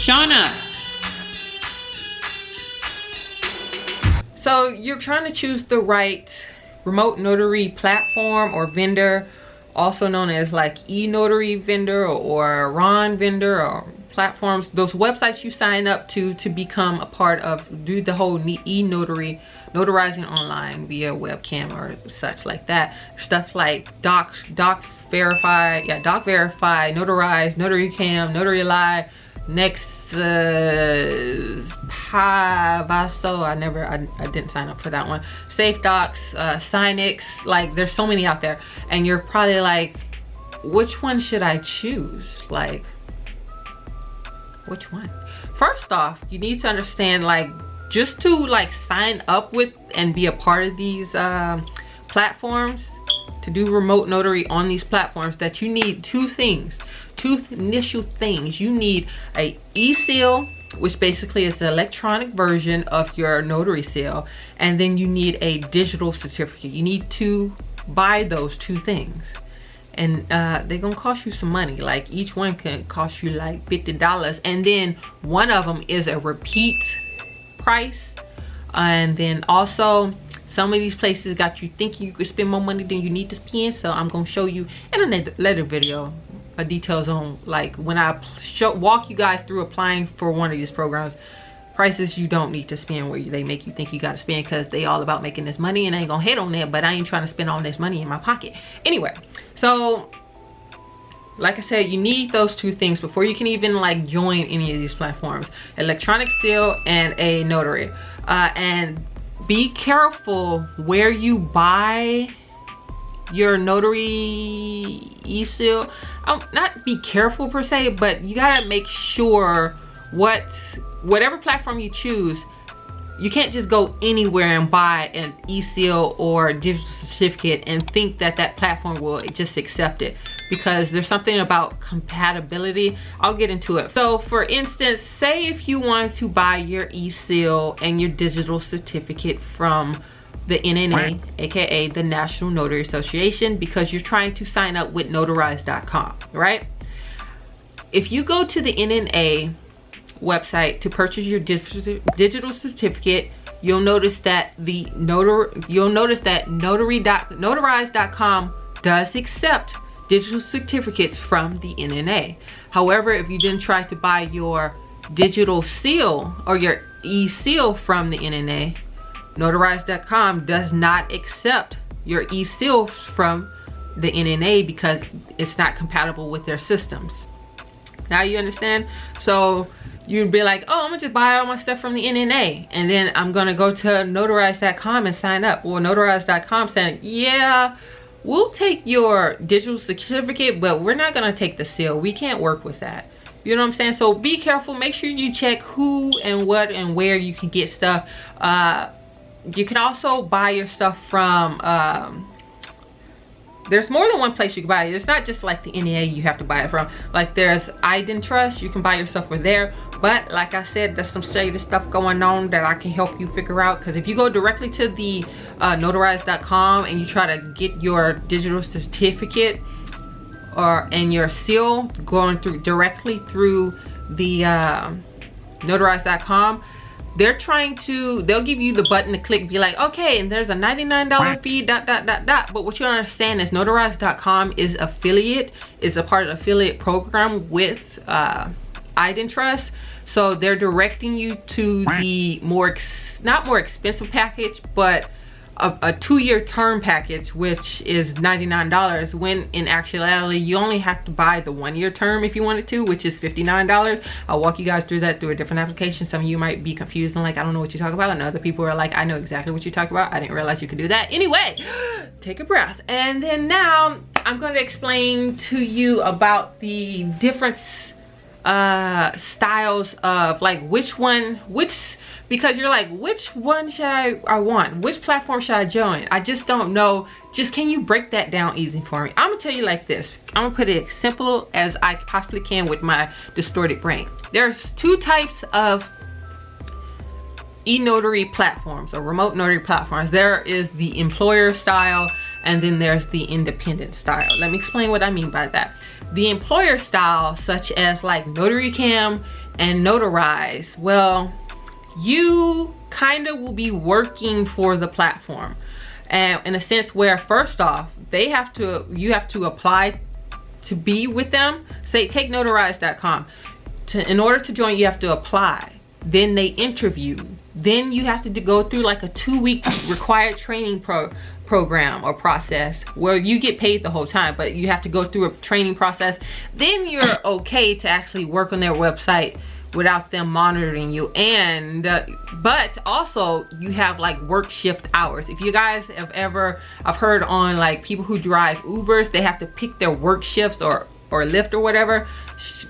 Shauna. So you're trying to choose the right remote notary platform or vendor, also known as like eNotary vendor or Ron vendor or platforms, those websites you sign up to become a part of, do the whole eNotary, notarizing online via webcam or such like that. Stuff like Doc Verify, Notarize, Notary Cam, Notary Live, Nexus, Vaso. I didn't sign up for that one. Safe Docs, Signix. Like, there's so many out there, and you're probably like, which one should I choose? Like, which one? First off, you need to understand, like, just to like sign up with and be a part of these platforms, to do remote notary on these platforms, that you need two initial things. You need a e-seal, which basically is the electronic version of your notary seal, and then you need a digital certificate. You need to buy those two things, and they're gonna cost you some money. Like, each one can cost you like $50, and then one of them is a repeat price. And then also, some of these places got you thinking you could spend more money than you need to spend. So I'm gonna show you in a later video details on, like, when I walk you guys through applying for one of these programs, prices you don't need to spend where they make you think you gotta spend, because they all about making this money, and I ain't gonna hate on that, but I ain't trying to spend all this money in my pocket anyway. So like I said, you need those two things before you can even like join any of these platforms: electronic seal and a notary. And be careful where you buy your notary e-seal. Not be careful per se, but you gotta make sure whatever platform you choose, you can't just go anywhere and buy an e-seal or digital certificate and think that that platform will just accept it, because there's something about compatibility. I'll get into it. So for instance, say if you wanted to buy your e-seal and your digital certificate from the NNA, aka the National Notary Association, because you're trying to sign up with notarize.com, right? If you go to the NNA website to purchase your digital certificate, you'll notice that notarize.com does accept digital certificates from the NNA. However, if you then try to buy your digital seal or your e-seal from the NNA, notarize.com does not accept your e-seal from the NNA because it's not compatible with their systems. Now you understand? So you'd be like, oh, I'm gonna just buy all my stuff from the NNA, and then I'm gonna go to notarize.com and sign up. Or notarize.com saying, yeah, we'll take your digital certificate, but we're not gonna take the seal. We can't work with that. You know what I'm saying? So be careful. Make sure you check who and what and where you can get stuff. You can also buy your stuff from, there's more than one place you can buy it. It's not just like the NNA you have to buy it from. Like, there's eNotary, you can buy your stuff from there. But like I said, there's some shady stuff going on that I can help you figure out. Because if you go directly to the notarize.com and you try to get your digital certificate and your seal going directly through the notarize.com, they'll give you the button to click, be like, okay, and there's a $99 fee, ... But what you understand is notarize.com is a part of the affiliate program with eNotary. So they're directing you to the not more expensive package, but a 2-year term package, which is $99, when in actuality you only have to buy the 1-year term if you wanted to, which is $59. I'll walk you guys through that through a different application. Some of you might be confused and like, I don't know what you talk about, and other people are like, I know exactly what you talk about. I didn't realize you could do that. Anyway, take a breath. And then now I'm going to explain to you about the different styles of like because you're like, which one should I want? Which platform should I join? I just don't know. Just, can you break that down easy for me? I'm gonna tell you like this. I'm gonna put it as simple as I possibly can with my distorted brain. There's two types of eNotary platforms or remote notary platforms. There is the employer style, and then there's the independent style. Let me explain what I mean by that. The employer style, such as like NotaryCam and Notarize, well, you kind of will be working for the platform, and in a sense where, first off, you have to apply to be with them. Say, take notarize.com. In order to join, you have to apply. Then they interview. Then you have to go through like a 2-week required training program or process where you get paid the whole time, but you have to go through a training process. Then you're okay to actually work on their website without them monitoring you. And but also you have like work shift hours. If you guys have ever, I've heard on like people who drive Ubers, they have to pick their work shifts, or Lyft or whatever,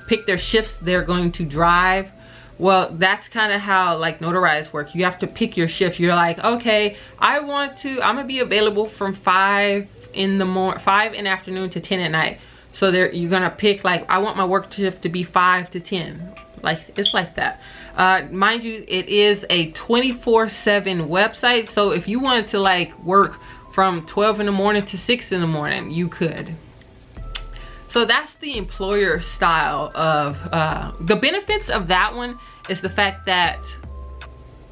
pick their shifts they're going to drive. Well, that's kind of how like Notarize work. You have to pick your shift. You're like, okay, I'm gonna be available from 5 in the afternoon to 10 at night. So you're gonna pick like, I want my work shift to be 5 to 10. Like, it's like that. Mind you, it is a 24/7 website. So if you wanted to like work from 12 in the morning to 6 in the morning, you could. So that's the employer style of, the benefits of that one is the fact that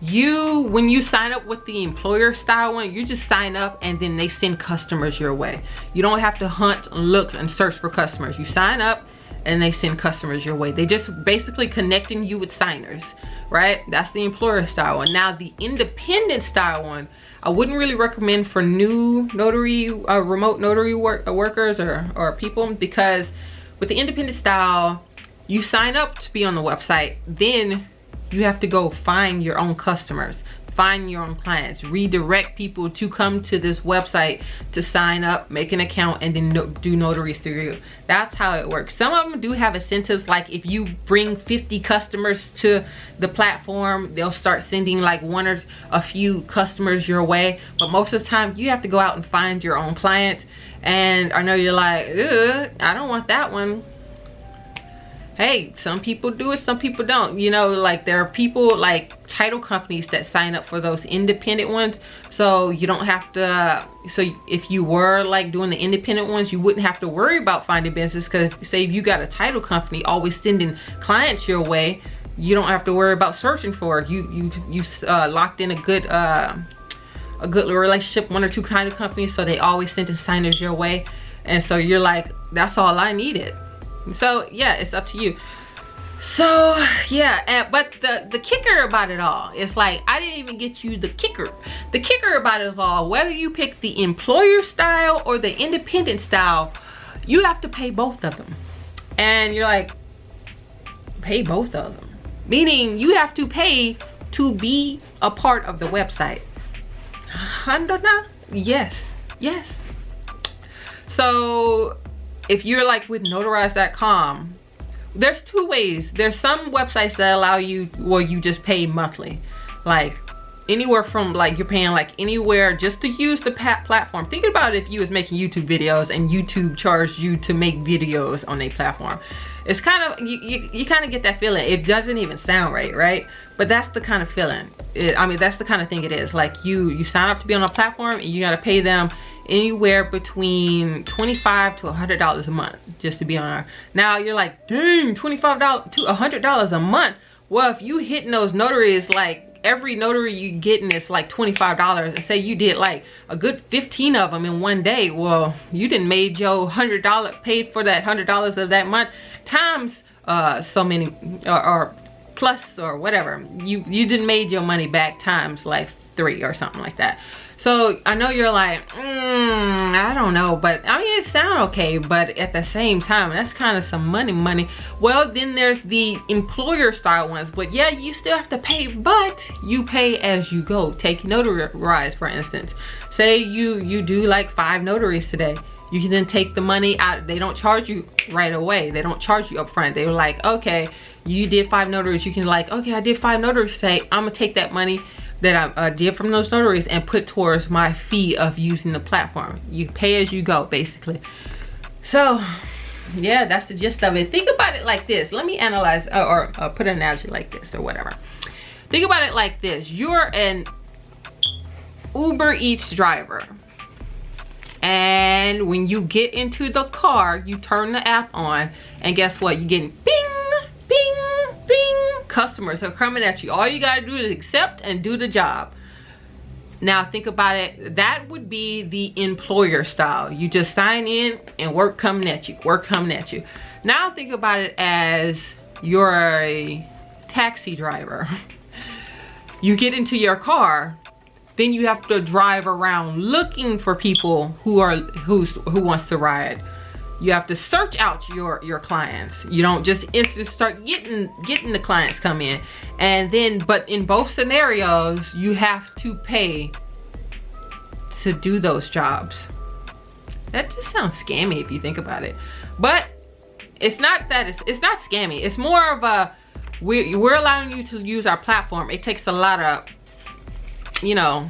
when you sign up with the employer style one, you just sign up and then they send customers your way. You don't have to hunt, look, and search for customers. You sign up and they send customers your way. They just basically connecting you with signers, right? That's the employer style one. Now the independent style one, I wouldn't really recommend for new notary, remote notary workers or people, because with the independent style, you sign up to be on the website, then you have to go find your own customers, find your own clients, redirect people to come to this website to sign up, make an account, and then do notaries through you. That's how it works. Some of them do have incentives, like if you bring 50 customers to the platform, they'll start sending like one or a few customers your way. But most of the time, you have to go out and find your own clients. And I know you're like, ugh, I don't want that one. Hey, some people do it, some people don't. You know, like there are people like title companies that sign up for those independent ones. So you don't have to, so if you were like doing the independent ones, you wouldn't have to worry about finding business, because say if you got a title company always sending clients your way, you don't have to worry about searching for it. You locked in a good relationship, 1 or 2 title companies, so they always sending signers your way. And so you're like, that's all I needed. So yeah, it's up to you. So yeah, but the kicker about it all is like, I didn't even get you the kicker. The kicker about it all, whether you pick the employer style or the independent style, you have to pay both of them. And you're like, pay both of them? Meaning you have to pay to be a part of the website. Yes. So if you're like with notarize.com, there's 2 ways. There's some websites that allow you, well, you just pay monthly, like anywhere from like, you're paying like anywhere just to use the platform. Think about if you was making YouTube videos and YouTube charged you to make videos on a platform. It's kind of, you kind of get that feeling. It doesn't even sound right? But that's the kind of feeling. I mean, that's the kind of thing it is. Like you sign up to be on a platform and you got to pay them anywhere between $25 to $100 a month just to be on our. Now you're like, dang, $25 to $100 a month. Well, if you hitting those notaries, like every notary you getting is like $25, and say you did like a good 15 of them in one day, well, you didn't made your $100, paid for that $100 of that month times so many, or plus or whatever. You didn't made your money back times like 3 or something like that. So I know you're like, I don't know, but I mean, it sounds okay, but at the same time, that's kind of some money. Well, then there's the employer style ones, but yeah, you still have to pay, but you pay as you go. Take Notarize, for instance. Say you do like 5 notaries today. You can then take the money out. They don't charge you right away. They don't charge you up front. They were like, okay, you did 5 notaries. You can like, okay, I did 5 notaries today. I'm gonna take that money that I did from those notaries and put towards my fee of using the platform. You pay as you go, basically. So yeah, that's the gist of it. Think about it like this. Let me analyze or put an analogy like this or whatever. Think about it like this. You're an Uber Eats driver. And when you get into the car, you turn the app on, and guess what? You're getting bing, bing, bing. Customers are coming at you. All you gotta do is accept and do the job. Now think about it. That would be the employer style. You just sign in and work coming at you. Work coming at you. Now think about it as you're a taxi driver. You get into your car, then you have to drive around looking for people who wants to ride. You have to search out your clients. You don't just instantly start getting the clients come in. And then, but in both scenarios, you have to pay to do those jobs. That just sounds scammy if you think about it. But it's not that, it's not scammy. It's more of a, we're allowing you to use our platform. It takes a lot of, you know,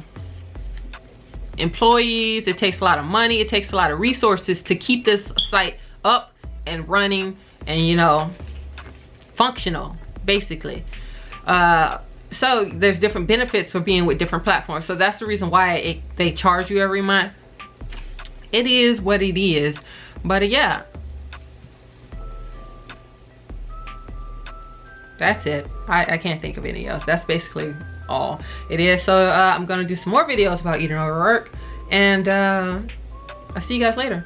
employees, it takes a lot of money, it takes a lot of resources to keep this site up and running and, you know, functional, basically. So there's different benefits for being with different platforms. So that's the reason why they charge you every month. It is what it is. But yeah, that's it. I can't think of any else. That's basically all it is. So I'm gonna do some more videos about eNotary work, and I'll see you guys later.